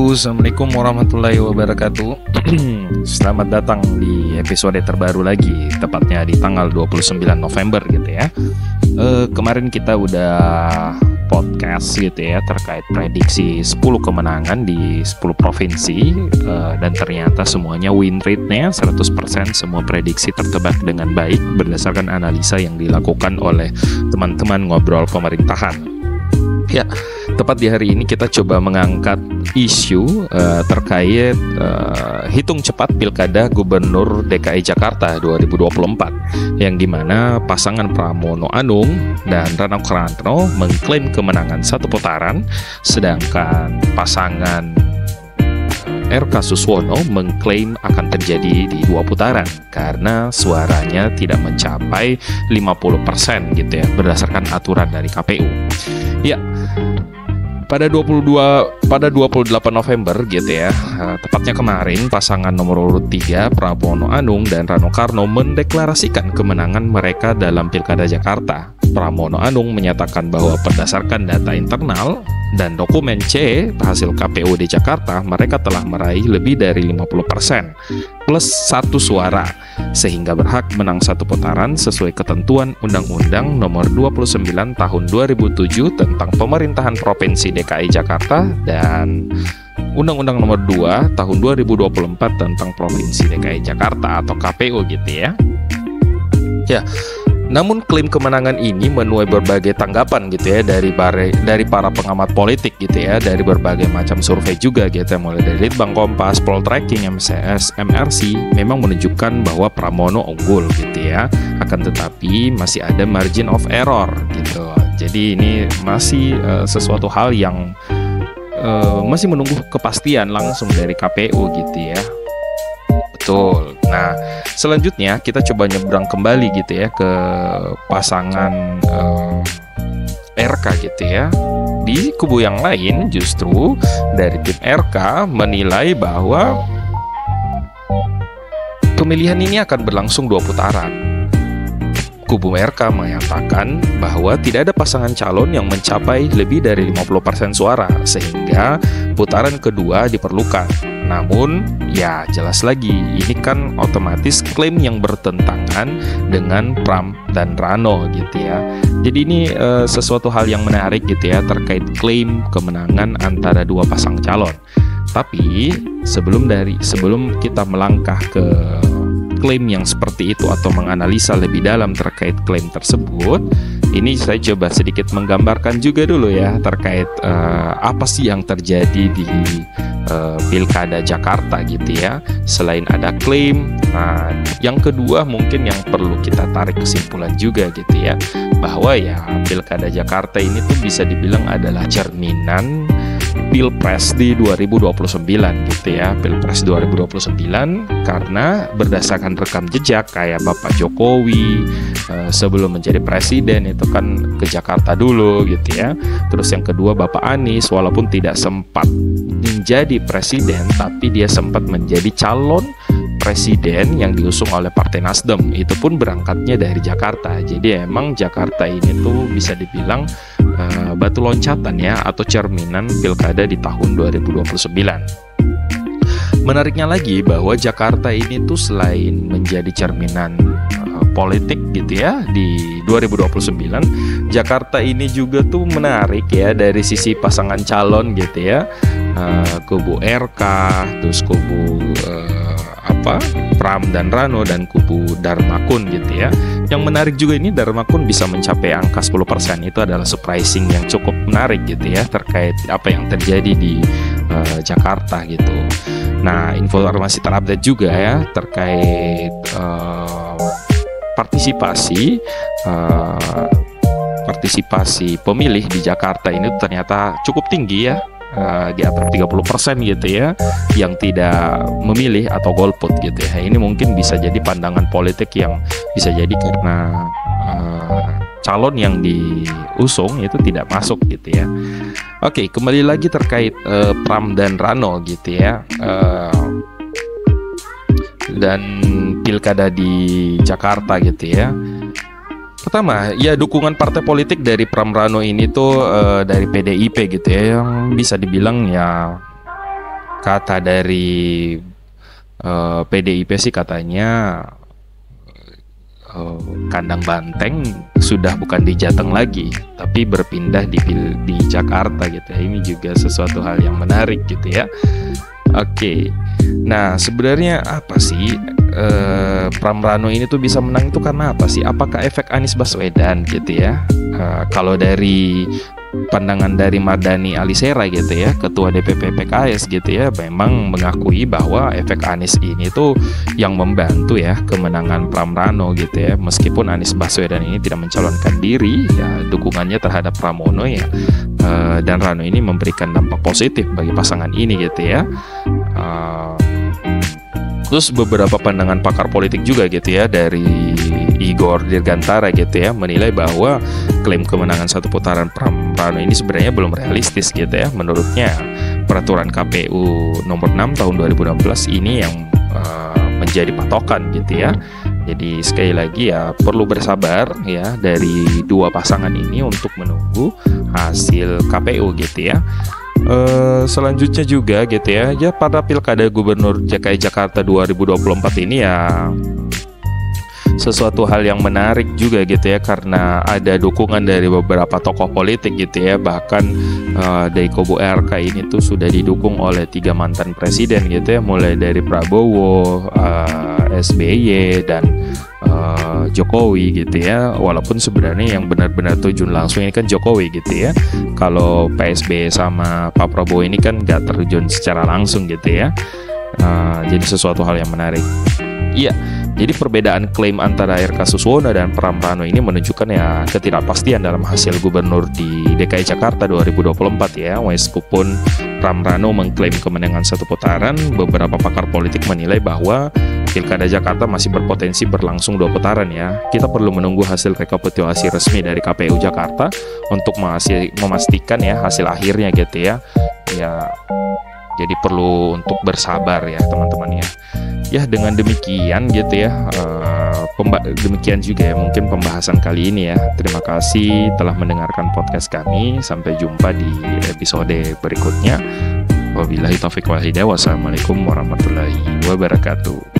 Halo, Assalamualaikum warahmatullahi wabarakatuh. Selamat datang di episode terbaru lagi, tepatnya di tanggal 29 November gitu ya. Kemarin kita udah podcast gitu ya terkait prediksi 10 kemenangan di 10 provinsi, dan ternyata semuanya win rate-nya 100%, semua prediksi tertebak dengan baik berdasarkan analisa yang dilakukan oleh teman-teman ngobrol pemerintahan. Ya, tepat di hari ini kita coba mengangkat isu terkait hitung cepat Pilkada Gubernur DKI Jakarta 2024, yang dimana pasangan Pramono Anung dan Rano Karno mengklaim kemenangan satu putaran, sedangkan pasangan RK Suswono mengklaim akan terjadi di 2 putaran karena suaranya tidak mencapai 50% gitu ya, berdasarkan aturan dari KPU. Ya, pada 28 November gitu ya, tepatnya kemarin, pasangan nomor urut 3 Pramono Anung dan Rano Karno mendeklarasikan kemenangan mereka dalam Pilkada Jakarta. Pramono Anung menyatakan bahwa berdasarkan data internal dan dokumen C hasil KPUD Jakarta, mereka telah meraih lebih dari 50% plus 1 suara, sehingga berhak menang satu putaran sesuai ketentuan Undang-Undang Nomor 29 Tahun 2007 tentang Pemerintahan Provinsi DKI Jakarta dan Undang-Undang Nomor 2 Tahun 2024 tentang Provinsi DKI Jakarta atau KPU gitu ya. Ya, namun klaim kemenangan ini menuai berbagai tanggapan gitu ya dari para pengamat politik gitu ya, dari berbagai macam survei juga gitu ya, mulai dari Litbang Kompas, Poltreking, MCS, MRC memang menunjukkan bahwa Pramono unggul gitu ya. Akan tetapi masih ada margin of error gitu. Jadi ini masih sesuatu hal yang masih menunggu kepastian langsung dari KPU gitu ya. Betul. Nah, selanjutnya kita coba nyebrang kembali gitu ya ke pasangan RK gitu ya. Di kubu yang lain justru dari tim RK menilai bahwa pemilihan ini akan berlangsung 2 putaran. Kubu RK menyatakan bahwa tidak ada pasangan calon yang mencapai lebih dari 50% suara, sehingga putaran kedua diperlukan. Namun, ya jelas lagi, ini kan otomatis klaim yang bertentangan dengan Pram dan Rano gitu ya. Jadi ini sesuatu hal yang menarik gitu ya terkait klaim kemenangan antara 2 pasang calon. Tapi sebelum kita melangkah ke klaim yang seperti itu atau menganalisa lebih dalam terkait klaim tersebut, ini saya coba sedikit menggambarkan juga dulu ya terkait apa sih yang terjadi di Pilkada Jakarta gitu ya. Selain ada klaim, nah yang kedua mungkin yang perlu kita tarik kesimpulan juga gitu ya, bahwa ya Pilkada Jakarta ini tuh bisa dibilang adalah cerminan Pilpres di 2029 gitu ya. Pilpres 2029 karena berdasarkan rekam jejak kayak Bapak Jokowi sebelum menjadi presiden itu kan ke Jakarta dulu gitu ya. Terus yang kedua Bapak Anies walaupun tidak sempat menjadi presiden tapi dia sempat menjadi calon presiden yang diusung oleh Partai Nasdem, itu pun berangkatnya dari Jakarta. Jadi emang Jakarta ini tuh bisa dibilang batu loncatan ya atau cerminan pilkada di tahun 2029. Menariknya lagi bahwa Jakarta ini tuh selain menjadi cerminan politik gitu ya di 2029, Jakarta ini juga tuh menarik ya dari sisi pasangan calon gitu ya. Kubu RK, terus kubu Pram dan Rano, dan kubu Dharmakun gitu ya. Yang menarik juga ini Dharmakun bisa mencapai angka 10%. Itu adalah surprising yang cukup menarik gitu ya terkait apa yang terjadi di Jakarta gitu. Nah, informasi terupdate juga ya terkait partisipasi pemilih di Jakarta ini ternyata cukup tinggi ya. Di atas 30% gitu ya yang tidak memilih atau golput gitu ya. Ini mungkin bisa jadi pandangan politik yang bisa jadi karena calon yang diusung itu tidak masuk gitu ya. Oke, kembali lagi terkait Pram dan Rano gitu ya. Dan pilkada di Jakarta gitu ya. Pertama, ya dukungan partai politik dari Pram Rano ini tuh dari PDIP gitu ya, yang bisa dibilang ya kata dari PDIP sih katanya kandang banteng sudah bukan di Jateng lagi, tapi berpindah di Jakarta gitu ya. Ini juga sesuatu hal yang menarik gitu ya. Oke, nah sebenarnya apa sih Pram Rano ini tuh bisa menang itu karena apa sih? Apakah efek Anies Baswedan gitu ya? Kalau dari pandangan dari Mardhani Alisera gitu ya, Ketua DPP PKS gitu ya, memang mengakui bahwa efek Anies ini tuh yang membantu ya kemenangan Pram Rano gitu ya. Meskipun Anies Baswedan ini tidak mencalonkan diri, ya dukungannya terhadap Pramono ya dan Rano ini memberikan dampak positif bagi pasangan ini gitu ya. Terus beberapa pandangan pakar politik juga gitu ya, dari Igor Dirgantara gitu ya, menilai bahwa klaim kemenangan satu putaran Pram Rano ini sebenarnya belum realistis gitu ya. Menurutnya peraturan KPU nomor 6 tahun 2016 ini yang menjadi patokan gitu ya. Jadi sekali lagi ya perlu bersabar ya dari dua pasangan ini untuk menunggu hasil KPU gitu ya. Selanjutnya juga gitu ya, pada Pilkada Gubernur DKI Jakarta 2024 ini ya sesuatu hal yang menarik juga gitu ya, karena ada dukungan dari beberapa tokoh politik gitu ya. Bahkan dari kubu RK ini tuh sudah didukung oleh 3 mantan presiden gitu ya, mulai dari Prabowo, SBY dan Jokowi gitu ya. Walaupun sebenarnya yang benar-benar terjun langsung ini kan Jokowi gitu ya. Kalau PSB sama Pak Prabowo ini kan nggak terjun secara langsung gitu ya. Jadi sesuatu hal yang menarik. Iya, jadi perbedaan klaim antara RK Suswono dan Pram Rano ini menunjukkan ya ketidakpastian dalam hasil gubernur di DKI Jakarta 2024 ya. Meskipun Pram Rano mengklaim kemenangan satu putaran, beberapa pakar politik menilai bahwa Pilkada Jakarta masih berpotensi berlangsung 2 putaran ya. Kita perlu menunggu hasil rekapitulasi resmi dari KPU Jakarta untuk memastikan ya hasil akhirnya gitu ya. Ya, jadi perlu untuk bersabar ya teman-teman ya. Ya dengan demikian gitu ya, demikian juga ya mungkin pembahasan kali ini ya. Terima kasih telah mendengarkan podcast kami. Sampai jumpa di episode berikutnya. Wabillahi taufiq wal hidayah. Wassalamualaikum warahmatullahi wabarakatuh.